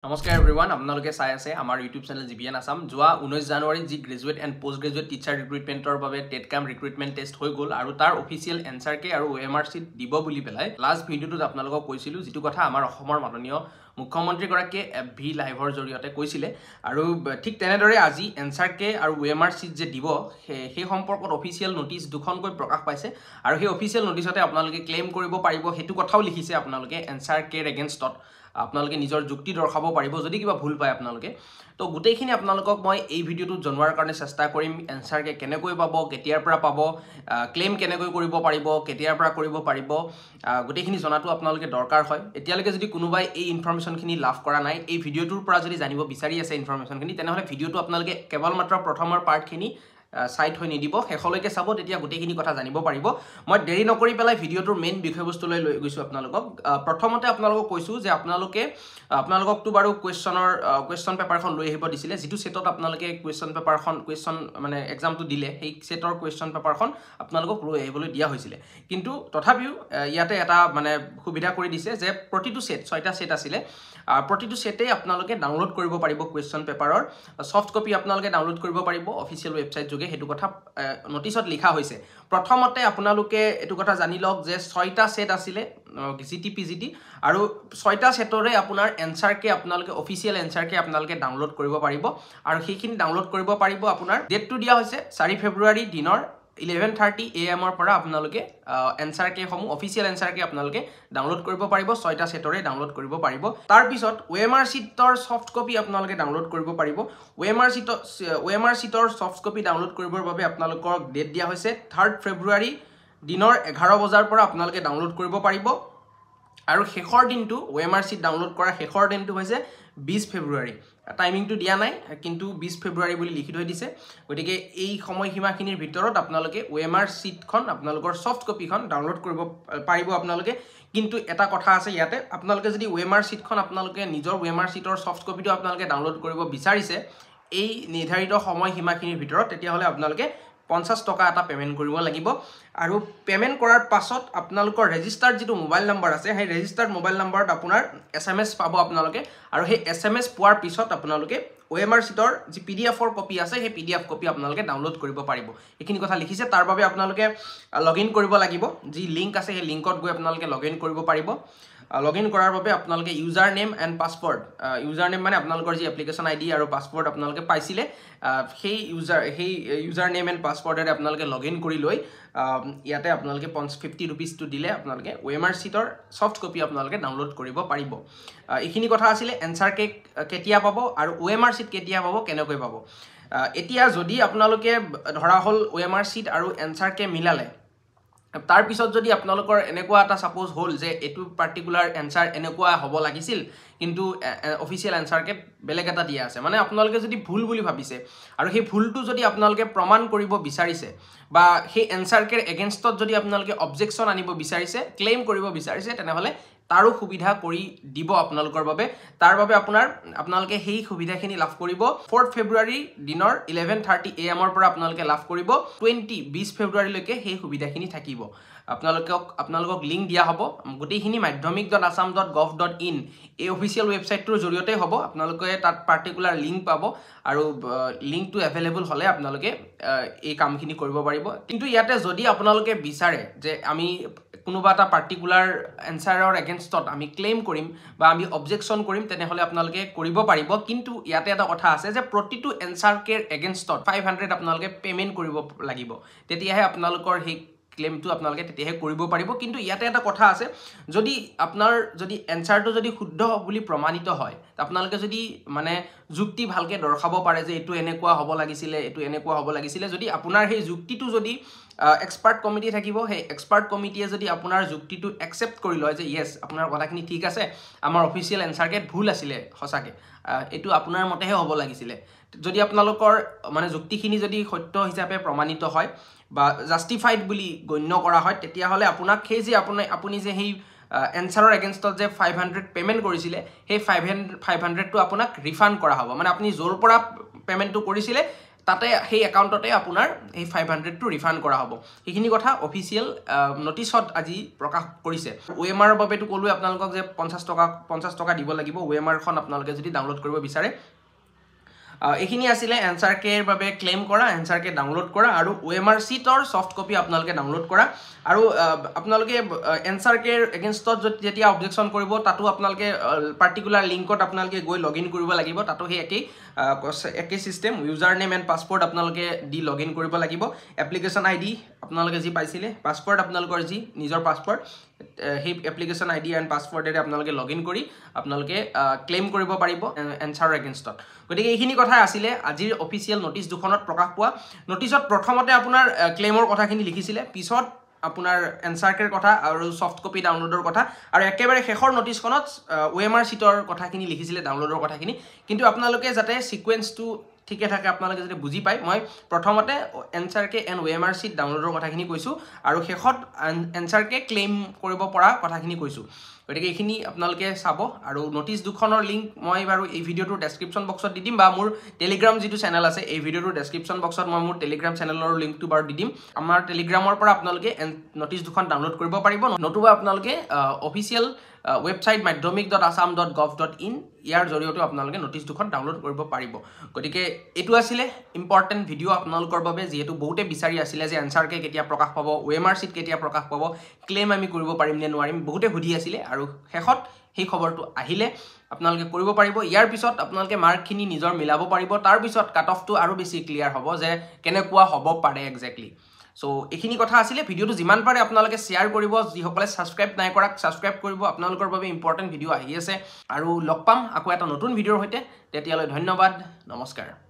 নমস্কাৰ এভৰিৱান আপোনালোকে চাই আছে আমাৰ ইউটিউব চেনেল জিবিএন আসাম যোৱা 19 জানুৱাৰী যি graduate and post graduate teacher ৰিক্ৰুটমেণ্টৰ বাবে টেটকাম ৰিক্ৰুটমেণ্ট টেষ্ট হৈ গ'ল আৰু তাৰ অফিচিয়েল এনসাৰ কে আৰু OMR চিট দিব বুলি পেলাই লাষ্ট ভিডিঅ'টোত আপোনালোকক কৈছিলোঁ যিটো কথা আমাৰ অসমৰ মাননীয় মুখ্যমন্ত্ৰীগৰাকীয়ে FB লাইভৰ জৰিয়তে কৈছিলে আৰু ঠিক তেনেদৰে আজি এনসাৰ কে আৰু OMR চিট যে দিব সেই সম্পৰ্কত অফিচিয়েল নোটিছ দুখনকৈ প্ৰকাশ পাইছে আৰু সেই অফিচিয়েল নোটিছতে আপোনালোকে ক্লেইম কৰিব পাৰিব সেইটো কথাও লিখিছে আপোনালোকে এনসাৰ কেৰ এগেইনষ্টত আপোনালোকে নিজৰ যুক্তি দৰ্শাব পাৰিব যদি কিবা ভুল পায় আপোনালোকে তো গোটেইখিনি আপোনালোকক মই এই ভিডিঅ'টো জনোৱাৰ কাৰণে চেষ্টা কৰিম এনসাৰ কে কেনেকৈ পাব কেতিয়াৰ পৰা পাব ক্লেইম কেনেকৈ কৰিব পাৰিব কেতিয়াৰ পৰা কৰিব পাৰিব গোটেইখিনি জনাটো আপোনালোকে দৰকাৰ হয় এতিয়ালৈকে যদি কোনোবাই এই ইনফৰমেশ্যনখিনি লাভ কৰা নাই এই ভিডিঅ'টোৰ পৰা যদি জানিব বিচাৰি আছে ইনফৰমেশ্যনখিনি তেনেহ'লে ভিডিঅ'টো আপোনালোকে কেৱল মাত্ৰ প্ৰথমৰ পাৰ্টখিনি সাইট হৈ নিদিব হেখলৈকে চাব তেতিয়া গোটেইখিনি কথা জানিব পাৰিব মই দেৰি নকৰি পেলাই ভিডিঅ'টোৰ মেইন বিষয়বস্তুলৈ লৈ গৈছো আপোনালোকক প্ৰথমতে আপোনালোকক কৈছো যে আপোনালোককটো বাৰু কোৱেশ্চন পেপাৰখন লৈ আহিব দিছিলে যেটো সেটত আপোনালোকে কোৱেশ্চন মানে এক্সামটো দিলে সেই সেটৰ কোৱেশ্চন পেপাৰখন আপোনালোকক লৈ আহিবলৈ দিয়া হৈছিলে কিন্তু তথাপিও ইয়াতে এটা মানে সুবিধা কৰি দিছে যে প্ৰতিটো সেট 6টা সেট আছিল প্ৰতিটো সেটে আপোনালোকে ডাউনলোড কৰিব পাৰিব কোৱেশ্চন পেপাৰৰ সফট কপি আপোনালোকে ডাউনলোড কৰিব পাৰিব অফিচিয়েল ৱেবসাইট যোগে হেতু কথা নোটিছত লিখা হৈছে প্ৰথমতে আপোনালোকে এটো কথা জানি লওক যে 6টা সেট আছিল GTPGT আৰু 6টা সেটৰে আপোনাৰ এনসাৰ কে আপোনালোকে অফিচিয়েল এনসাৰ কে আপোনালোকে ডাউনলোড কৰিব পাৰিব আৰু সেইখিনি ডাউনলোড কৰিব পাৰিব আপোনাৰ ডেটটো দিয়া হৈছে 4 ফেব্ৰুৱাৰী দিনৰ 11:30 AM পৰা আপোনালোকে এনসাৰ কে সমূহ অফিচিয়েল এনসাৰ কে আপোনালোকে ডাউনলোড কৰিব পাৰিব 6টা সেটৰে ডাউনলোড কৰিব পাৰিব তাৰ পিছত OMR চিটৰ সফট কপি আপোনালোকে ডাউনলোড কৰিব পাৰিব OMR চিটৰ সফট কপি ডাউনলোড কৰিবৰ বাবে আপোনালোকৰ ডেট দিয়া হৈছে 3 ফেব্ৰুৱাৰী দিনৰ 11 বজাৰ পৰা আপোনালোকে ডাউনলোড কৰিব পাৰিব আৰু শেষৰ দিনটো OMR চিট ডাউনলোড কৰা শেষৰ দিনটো হৈছে 20 ফেব্ৰুৱাৰী টাইমিংটো দিয়া নাই কিন্তু 20 ফেব্ৰুৱাৰী বুলি লিখি থৈ দিছে গতিকে এই সময়সীমাখিনিৰ ভিতৰত আপোনালোকে OMR চিটখন আপোনালোকৰ সফট কপিখন ডাউনলোড কৰিব পাৰিব আপোনালোকে কিন্তু এটা কথা আছে ইয়াতে আপোনালোকে যদি OMR চিটখন আপোনালোকে নিজৰ OMR চিটৰ সফট কপিটো আপোনালোকে ডাউনলোড কৰিব বিচাৰিছে এই নিৰ্ধাৰিত সময়সীমাখিনিৰ ভিতৰত তেতিয়া হলে আপোনালোকে 50 টকা এটা পেমেন্ট কৰিব লাগিব আৰু পেমেন্ট কৰাৰ পাছত আপোনালোকৰ ৰেজিষ্টাৰ্ড যেটো মোবাইল নম্বৰ আছে সেই ৰেজিষ্টাৰ্ড মোবাইল নম্বৰত আপোনাৰ SMS পাব আপোনালোকে আৰু সেই SMS পোৱাৰ পিছত আপোনালোকে OMR চিটৰ যি PDF ৰ কপি আছে সেই PDF কপি আপোনালোকে ডাউনলোড কৰিব পাৰিব এইখিনি কথা লিখিছে তাৰ বাবে আপোনালোকে লগইন কৰিব লাগিব যি লিংক আছে সেই লিংকত গৈ আপোনালোকে লগইন কৰিব পাৰিব লগইন কৰাৰ বাবে আপোনালোকে user name and password user name মানে আপোনালোকৰ যি এপ্লিকেশন আইডি আৰু পাছৱৰ্ড আপোনালোকে পাইছিলে সেই ইউজাৰ নেম এণ্ড পাছৱৰ্ডৰে আপোনালোকে লগইন কৰি লৈ ইয়াতে আপোনালোকে 50 रुपीस টো দিলে আপোনালোকে OMR চিটৰ সফট কপি আপোনালোকে ডাউনলোড কৰিব পাৰিব এইখিনি কথা আছিল এনসাৰ কে কেতিয়া পাব আৰু OMR চিট কেতিয়া পাব কেনেকৈ পাব এতিয়া যদি আপোনালোকে ধৰা হল OMR চিট আৰু এনসাৰ কে মিলালে তাৰ পিছত যদি আপোনালোকৰ এনেকুৱা এটা সাপোজ হল যে এটো পাৰ্টিকুলাৰ এনসাৰ এনেকুৱা হ'ব লাগিছিল কিন্তু অফিচিয়েল এনসাৰ কে বেলেগ এটা দিয়া আছে মানে আপোনালোকে যদি ভুল বুলি ভাবিছে আৰু সেই ভুলটো যদি আপোনালোকে প্ৰমাণ কৰিব বিচাৰিছে বা সেই এনসাৰ কেৰ এগেইনষ্টত যদি আপোনালোকে অবজেকশন আনিব বিচাৰিছে ক্লেইম কৰিব বিচাৰিছে তেনেহলে তাৰো সুবিধা কৰি দিব আপোনালোকৰ বাবে তাৰ বাবে আপোনালোকে সেই সুবিধাখিনি লাভ কৰিব 4 ফেব্ৰুৱাৰী দিনৰ 11:30 AM পৰা আপোনালোকে লাভ কৰিব 20 ফেব্ৰুৱাৰী লৈকে সেই সুবিধাখিনি থাকিব আপোনালোকক লিংক দিয়া হ'ব গোটেইখিনি madhyamik.assam.gov.in এই অফিচিয়েল ৱেবসাইটটোৰ জৰিয়তে হ'ব আপোনালোকে তাত পাৰ্টিকুলাৰ লিংক পাব আৰু লিংকটো এভেইলেবল হলে আপোনালোকে এই কামখিনি কৰিব পাৰিব কিন্তু ইয়াতে যদি আপোনালোকে বিচাৰে যে আমি কোনোবা এটা পাৰ্টিকুলাৰ এনসাৰৰ এগেইনষ্টত আমি ক্লেইম কৰিম বা আমি অবজেকশন কৰিম তেনেহলে আপোনালোকে কৰিব পাৰিব কিন্তু ইয়াতে এটা কথা আছে যে প্ৰতিটো এনসাৰ কেৰ এগেইনষ্টত 500 আপোনালোকে পেমেন্ট কৰিব লাগিব তেতিয়াহে আপোনালোকৰ সেই ক্লেইমটো আপোনালোকে তেতিয়াহে কৰিব পাৰিব কিন্তু ইয়াতে এটা কথা আছে যদি আপোনাৰ যদি এনসাৰটো যদি শুদ্ধ বুলি প্ৰমাণিত হয় আপোনালোকে যদি মানে যুক্তি ভালকে দৰ্শাব পাৰে যে এটো এনেকুৱা হ'ব লাগিছিল যদি আপোনাৰ সেই যুক্তিটো যদি এক্সপাৰ্ট কমিটি থাকিব সেই এক্সপাৰ্ট কমিটিয়ে যদি আপোনাৰ যুক্তিটো একচেপ্ট কৰি লয় যে ইয়েস আপোনাৰ কথাখিনি ঠিক আছে আমাৰ অফিচিয়েল এনসাৰ কে ভুল আছিল হসাকে এটো আপোনাৰ মতেহে হ'ব লাগিছিল যদি আপোনালোকৰ মানে যুক্তিখিনি যদি সত্য হিচাপে প্ৰমাণিত হয় বা জাস্টিফাইড বুলি গণ্য কৰা হয় তেতিয়া হলে আপোনাক সেই যে আপুনি যে সেই এনসাৰৰ এগেইনষ্টত যে 500 পেমেন্ট কৰিছিলে সেই 500 টো আপোনাক ৰিফান্ড কৰা হ'ব মানে আপুনি জোৰ পৰা পেমেন্টটো কৰিছিলে তাতে সেই একাউণ্টতে আপোনাৰ এই 500টো ৰিফাণ্ড কৰা হ'ব সেইখিনি কথা অফিচিয়েল নটিছত আজি প্ৰকাশ কৰিছে OMR বাবেতো ক'লোৱে আপোনালোকক যে 50 টকা দিব লাগিব OMRখন আপোনালোকে যদি ডাউনলোড কৰিব বিচাৰে এইখিনি আছিলে এনসাৰ কেৰ বাবে ক্লেম কৰা এনসাৰ কে ডাউনলোড কৰা আৰু OMR শীটৰ সফট কপি আপোনালোকে ডাউনলোড কৰা আৰু আপোনালোকে এনসাৰ কেৰ এগেইনষ্টত যেতিয়া অবজেকশন কৰিব তাতো আপোনালোকে পাৰ্টিকুলাৰ লিংকত আপোনালোকে গৈ লগইন কৰিব লাগিব তাতো সেই একেই system user name and password আপোনালোকে দি লগইন কৰিব লাগিব এপ্লিকেশন আইডি আপোনালোকে যি পাইছিলে পাছৱৰ্ড আপোনালোকৰ যি নিজৰ পাছৱৰ্ড সেই এপ্লিকেশন আইডি এণ্ড পাছৱৰ্ডেৰে আপোনালোকে লগইন কৰি আপোনালোকে ক্লেম কৰিব পাৰিব এনসাৰৰ এগেইনষ্টত গতিকে এইখিনি কথা আছিলে আজিৰ অফিচিয়েল নটিচ দুখনত প্ৰকাশ পোৱা নটিচত প্ৰথমতে আপোনাৰ ক্লেমৰ কথাখিনি লিখিছিলে পিছত আপোনাৰ এনসাৰ কেৰ কথা আৰু সফট কপি ডাউনলোডৰ কথা আৰু একেবাৰে শেষৰ নটিচখনত OMR শীটৰ কথাখিনি লিখিছিলে ডাউনলোডৰ কথাখিনি কিন্তু আপোনালোকে যাতে সিকোয়েন্সটো ঠিকে থাকে আপোনালোকে যদি বুজি পায় মই প্ৰথমতে answer key and OMR sheet ডাউনলোডৰ কথাখিনি কৈছো আৰু শেষত এনসাৰ কে ক্লেম কৰিব পৰা কথাখিনি কৈছো গতিকে এইখিনি আপোনালোকে চাব আৰু নটিচ দুখনৰ লিংক মই বাৰু এই ভিডিওটোৰ ডেসক্ৰিপচন বক্সত দি দিম বা মোৰ টেলিগ্ৰাম যিটো চেনেল আছে এই ভিডিওটোৰ ডেসক্ৰিপচন বক্সত মই মোৰ টেলিগ্ৰাম চেনেলৰ লিংকটো বাৰু দি দিম আমাৰ টেলিগ্ৰামৰ পৰা আপোনালোকে নটিচ দুখন ডাউনলোড কৰিব পাৰিব নতুবা আপোনালোকে অফিচিয়েল ৱেবসাইট madhyamik.assam.gov.in ইয়াৰ জৰিয়তে আপোনালোকে নটিচ দুখন ডাউনলোড কৰিব পাৰিব গতিকে এটো আছিলে ইম্পৰ্টেন্ট ভিডিও আপোনালোকৰ বাবে যেহেতু বহুতে বিচাৰি আছিল যে এনসাৰ কে কেতিয়া প্ৰকাশ পাব OMR শীট কেতিয়া প্ৰকাশ পাব ক্লেম আমি কৰিব পাৰিম নে নোৱাৰিম বহুতে সুধি আছিল আৰু শেষত সেই খবৰটো আহিলে আপোনালোকে কৰিব পাৰিব ইয়াৰ পিছত আপোনালোকে মাৰ্কখিনি নিজৰ মিলাব পাৰিব তাৰ পিছত কাট অফটো আৰু বেছি ক্লিয়াৰ হ'ব যে কেনেকুৱা হ'ব পাৰে এক্স্যাক্টলি সো এইখিনি কথা আছিলে ভিডিওটো যিমান পাৰে আপোনালোকে শেয়াৰ কৰিব যিসকলে সাবস্ক্ৰাইব নাই কৰা সাবস্ক্ৰাইব কৰিব আপোনালোকৰ বাবে ইম্পৰ্টেন্ট ভিডিও আহি আছে আৰু লগ পাম আকৌ এটা নতুন ভিডিওৰ হৈতে তেতিয়ালৈ ধন্যবাদ নমস্কাৰ